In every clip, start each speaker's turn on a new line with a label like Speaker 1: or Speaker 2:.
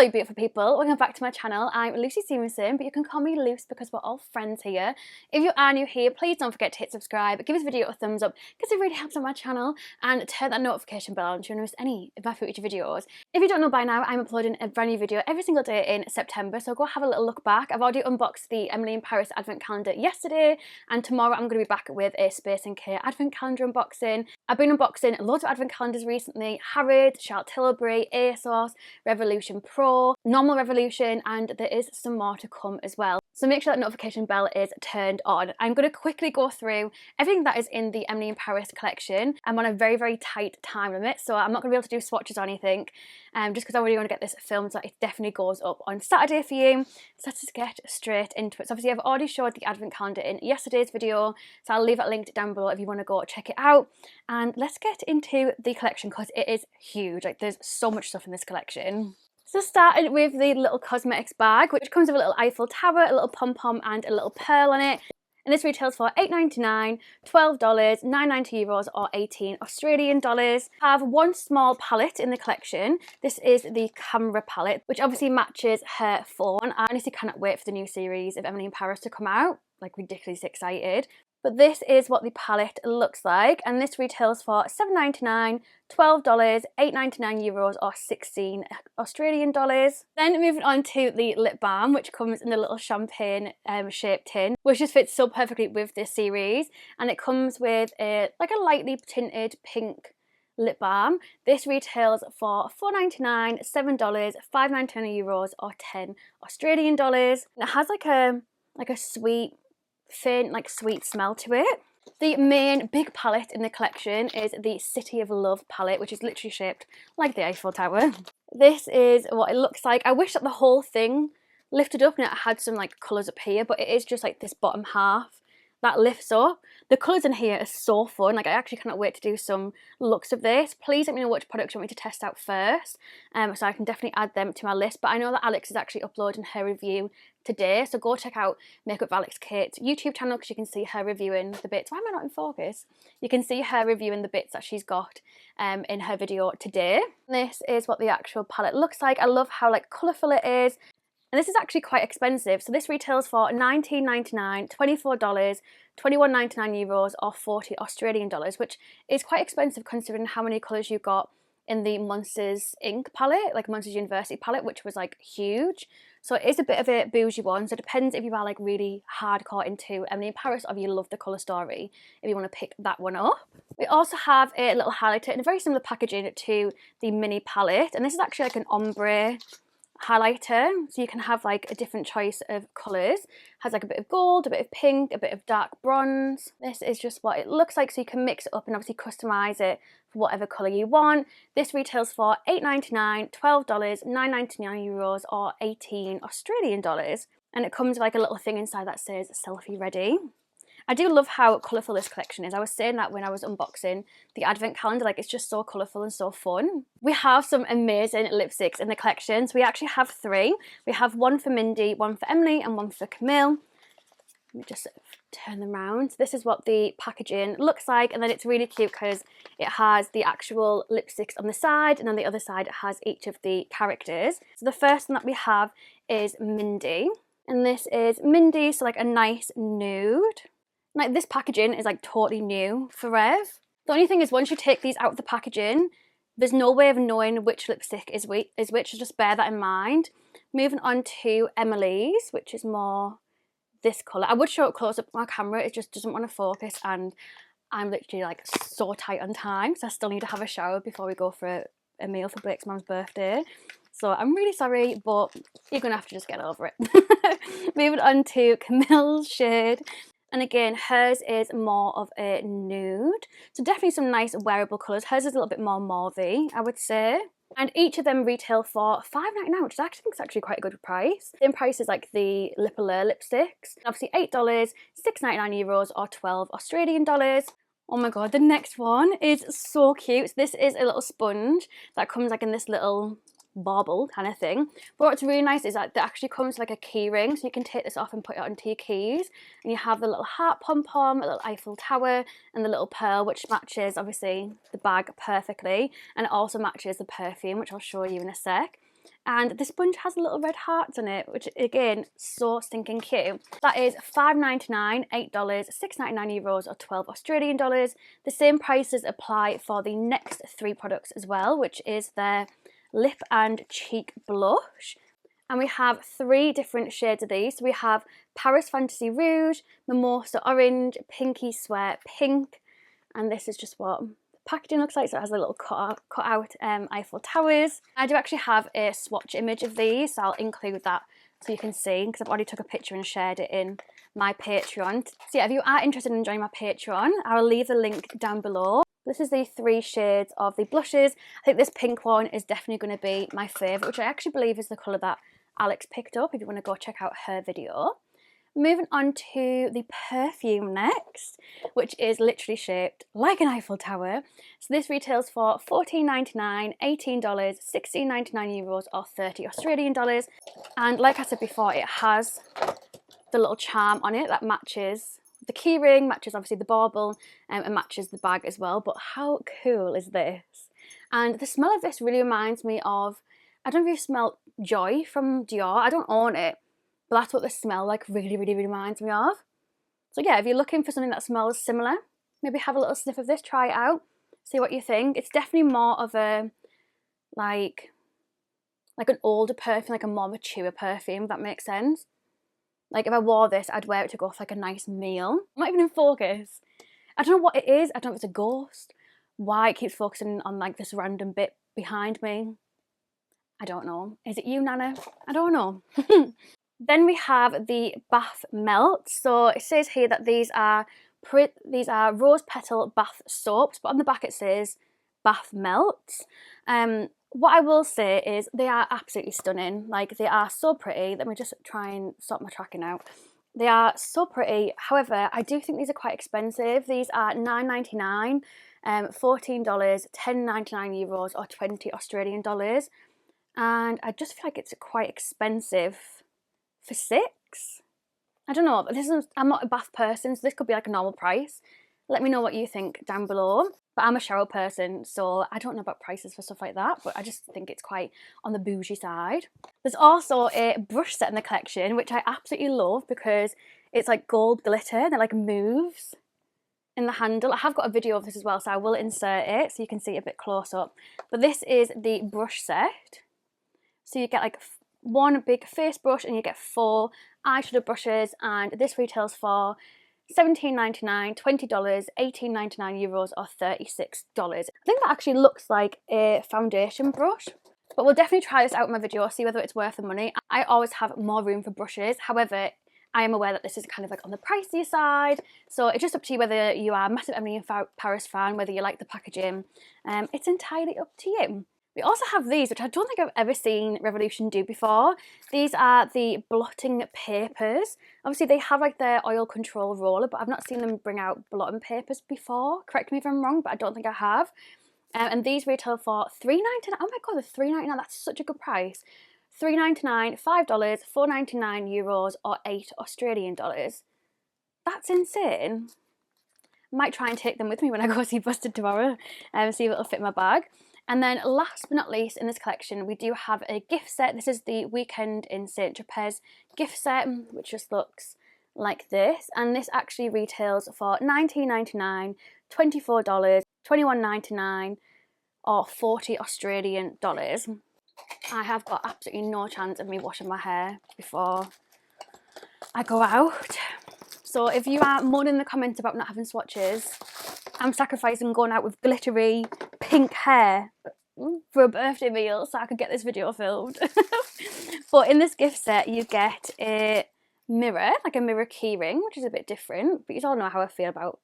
Speaker 1: Hello beautiful people, welcome back to my channel. I'm Luce Stephenson, but you can call me Luce because we're all friends here. If you are new here, please don't forget to hit subscribe, give this video a thumbs up because it really helps on my channel, and turn that notification bell on so you don't miss any of my future videos. If you don't know by now, I'm uploading a brand new video every single day in September, so go have a little look back. I've already unboxed the Emily in Paris advent calendar yesterday, and tomorrow I'm going to be back with a Space & K advent calendar unboxing. I've been unboxing loads of advent calendars recently: Harrods, Charlotte Tilbury, ASOS, Revolution Pro, Normal Revolution, and there is some more to come as well. So make sure that notification bell is turned on. I'm going to quickly go through everything that is in the Emily in Paris collection. I'm on a very, very tight time limit, so I'm not going to be able to do swatches or anything, just because I really want to get this filmed so it definitely goes up on Saturday for you. So let's just get straight into it. So obviously I've already showed the advent calendar in yesterday's video, so I'll leave that linked down below if you want to go check it out. And let's get into the collection because it is huge. Like, there's so much stuff in this collection. So starting with the little cosmetics bag, which comes with a little Eiffel Tower, a little pom-pom and a little pearl on it. And this retails for $8.99, $12, €9.90 or 18 Australian dollars. I have one small palette in the collection. This is the camera palette, which obviously matches her phone. I honestly cannot wait for the new series of Emily in Paris to come out. Like, ridiculously excited. But this is what the palette looks like, and this retails for $7.99, $12, €8.99 or 16 Australian dollars. Then moving on to the lip balm, which comes in a little champagne shaped tin, which just fits so perfectly with this series, and it comes with a lightly tinted pink lip balm. This retails for $4.99, $7, €5.99 or 10 Australian dollars. And it has like a sweet, faint, sweet smell to it. The main big palette in the collection is the City of Love palette, which is literally shaped like the Eiffel Tower. This is what it looks like. I wish that the whole thing lifted up and it had some colours up here, but it is just like this bottom half that lifts up. The colours in here are so fun. I actually cannot wait to do some looks of this. Please let me know which products you want me to test out first, so I can definitely add them to my list. But I know that Alex is actually uploading her review today, so go check out Makeup with Alex Kate's YouTube channel because you can see her reviewing the bits. Why am I not in focus? You can see her reviewing the bits that she's got in her video today. This is what the actual palette looks like. I love how colourful it is. And this is actually quite expensive. So this retails for $19.99, $24, €21.99 or 40 Australian dollars, which is quite expensive considering how many colours you got in the Monsters Inc. palette, Monsters University palette, which was huge. So it is a bit of a bougie one. So it depends if you are really hardcore into Emily in Paris or if you love the colour story, if you want to pick that one up. We also have a little highlighter in a very similar packaging to the mini palette. And this is actually an ombre highlighter, so you can have a different choice of colours. Has a bit of gold, a bit of pink, a bit of dark bronze. This is just what it looks like, so you can mix it up and obviously customise it for whatever colour you want. This retails for $8.99, $12, €9.99 or 18 Australian dollars, and it comes with a little thing inside that says selfie ready. I do love how colourful this collection is. I was saying that when I was unboxing the advent calendar, it's just so colourful and so fun. We have some amazing lipsticks in the collection. So we actually have three. We have one for Mindy, one for Emily and one for Camille. Let me just turn them around. This is what the packaging looks like, and then it's really cute because it has the actual lipsticks on the side, and on the other side it has each of the characters. So the first one that we have is Mindy, and this is Mindy, so a nice nude. This packaging is totally new for Rev. The only thing is, once you take these out of the packaging, there's no way of knowing which lipstick is which, so just bear that in mind. Moving on to Emily's, which is more this colour. I would show it close up on my camera, it just doesn't want to focus, and I'm literally so tight on time, so I still need to have a shower before we go for a meal for Blake's mum's birthday. So I'm really sorry, but you're going to have to just get over it. Moving on to Camille's shade. And again, hers is more of a nude. So definitely some nice wearable colours. Hers is a little bit more mauvey, I would say. And each of them retail for $5.99, which I think is actually quite a good price. Same price as the Lip Allure lipsticks. Obviously $8, €6.99 or 12 Australian dollars. Oh my god, the next one is so cute. So this is a little sponge that comes in this little bauble kind of thing. But what's really nice is that it actually comes with a key ring, so you can take this off and put it onto your keys, and you have the little heart pom-pom, a little Eiffel Tower and the little pearl, which matches obviously the bag perfectly, and it also matches the perfume, which I'll show you in a sec. And the sponge has little red hearts on it, which again, so stinking cute. That is $5.99, $8, €6.99 or 12 Australian dollars. The same prices apply for the next 3 products as well, which is their lip and cheek blush. And we have 3 different shades of these. So we have Paris Fantasy Rouge, Mimosa Orange, Pinky Sweat Pink, and this is just what packaging looks like. So it has a little cut out Eiffel Towers. I do actually have a swatch image of these, so I'll include that so you can see, because I've already took a picture and shared it in my Patreon. So yeah, if you are interested in joining my Patreon, I'll leave the link down below. This is the 3 shades of the blushes. I think this pink one is definitely going to be my favourite, which I actually believe is the colour that Alex picked up, if you want to go check out her video. Moving on to the perfume next, which is literally shaped like an Eiffel Tower. So this retails for $14.99, $18, €16.99 or 30 Australian dollars. And like I said before, it has the little charm on it that matches the keyring, matches obviously the bauble, and matches the bag as well. But how cool is this? And the smell of this really reminds me of, I don't know if you've smelled Joy from Dior. I don't own it, but that's what the smell like really reminds me of. So yeah, if you're looking for something that smells similar, maybe have a little sniff of this, try it out, see what you think. It's definitely more of a like an older perfume, like a more mature perfume, if that makes sense. Like if I wore this, I'd wear it to go for like a nice meal. I'm not even in focus. I don't know what it is. I don't know if it's a ghost. Why it keeps focusing on like this random bit behind me. I don't know. Is it you, Nana? I don't know. Then we have the bath melts. So it says here that these are rose petal bath soaps, but on the back it says bath melts. What I will say is they are absolutely stunning. Like they are so pretty. Let me just try and sort my tracking out. They are so pretty. However, I do think these are quite expensive. These are $9.99, $14, €10.99 or 20 Australian dollars. And I just feel like it's quite expensive for 6. I don't know, but I'm not a bath person, so this could be like a normal price. Let me know what you think down below. But I'm a shower person, so I don't know about prices for stuff like that, but I just think it's quite on the bougie side. There's also a brush set in the collection, which I absolutely love because it's like gold glitter and it like moves in the handle. I have got a video of this as well, so I will insert it so you can see it a bit close up. But this is the brush set. So you get like 1 big face brush and you get 4 eyeshadow brushes, and this retails for $17.99, $20, €18.99 or 36. I think that actually looks like a foundation brush, but we'll definitely try this out in my video, see whether it's worth the money. I always have more room for brushes. However, I am aware that this is kind of like on the pricier side, so it's just up to you whether you are a massive Emily in Paris fan, whether you like the packaging. It's entirely up to you. We also have these, which I don't think I've ever seen Revolution do before. These are the blotting papers. Obviously they have like their oil control roller, but I've not seen them bring out blotting papers before. Correct me if I'm wrong, but I don't think I have. And these retail for $3.99. Oh my god, the $3.99, that's such a good price. $3.99, $5, €4.99 or 8 Australian dollars. That's insane. Might try and take them with me when I go see Busted tomorrow and see if it'll fit in my bag. And then last but not least in this collection, we do have a gift set. This is the Weekend in St. Tropez gift set, which just looks like this. And this actually retails for $19.99, $24, $21.99 or 40 Australian dollars. I have got absolutely no chance of me washing my hair before I go out. So if you are moaning in the comments about not having swatches, I'm sacrificing going out with glittery pink hair for a birthday meal so I could get this video filmed. But in this gift set you get a mirror, like a mirror keyring, which is a bit different, but you all know how I feel about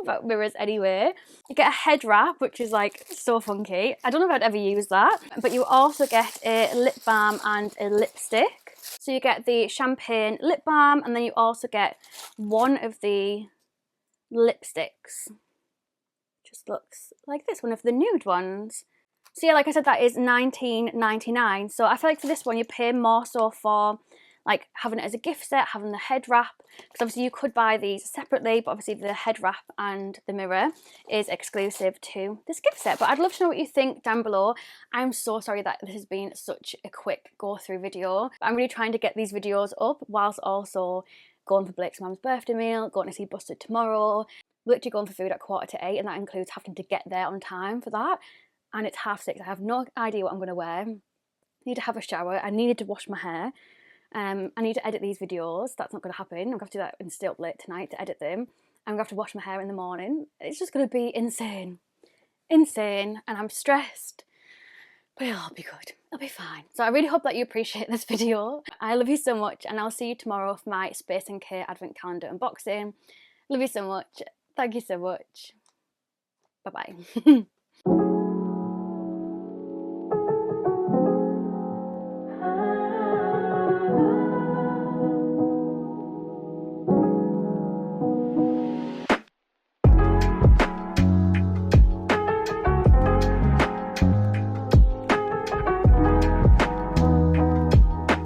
Speaker 1: about mirrors anyway. You get a head wrap, which is like so funky. I don't know if I'd ever use that. But you also get a lip balm and a lipstick. So you get the champagne lip balm, and then you also get one of the lipsticks. Just looks like this, one of the nude ones. So yeah, like I said, that is $19.99. So I feel like for this one you pay more so for like having it as a gift set, having the head wrap, because obviously you could buy these separately, but obviously the head wrap and the mirror is exclusive to this gift set. But I'd love to know what you think down below. I'm so sorry that this has been such a quick go through video. I'm really trying to get these videos up whilst also going for Blake's mum's birthday meal, going to see Busted tomorrow, literally going for food at 7:45, and that includes having to get there on time for that. And it's 6:30. I have no idea what I'm going to wear. I need to have a shower. I needed to wash my hair. I need to edit these videos. That's not going to happen. I'm going to have to do that and stay up late tonight to edit them. I'm going to have to wash my hair in the morning. It's just going to be insane. Insane. And I'm stressed. But it'll all be good. It'll be fine. So I really hope that you appreciate this video. I love you so much. And I'll see you tomorrow for my Space & K Advent Calendar unboxing. Love you so much. Thank you so much. Bye-bye.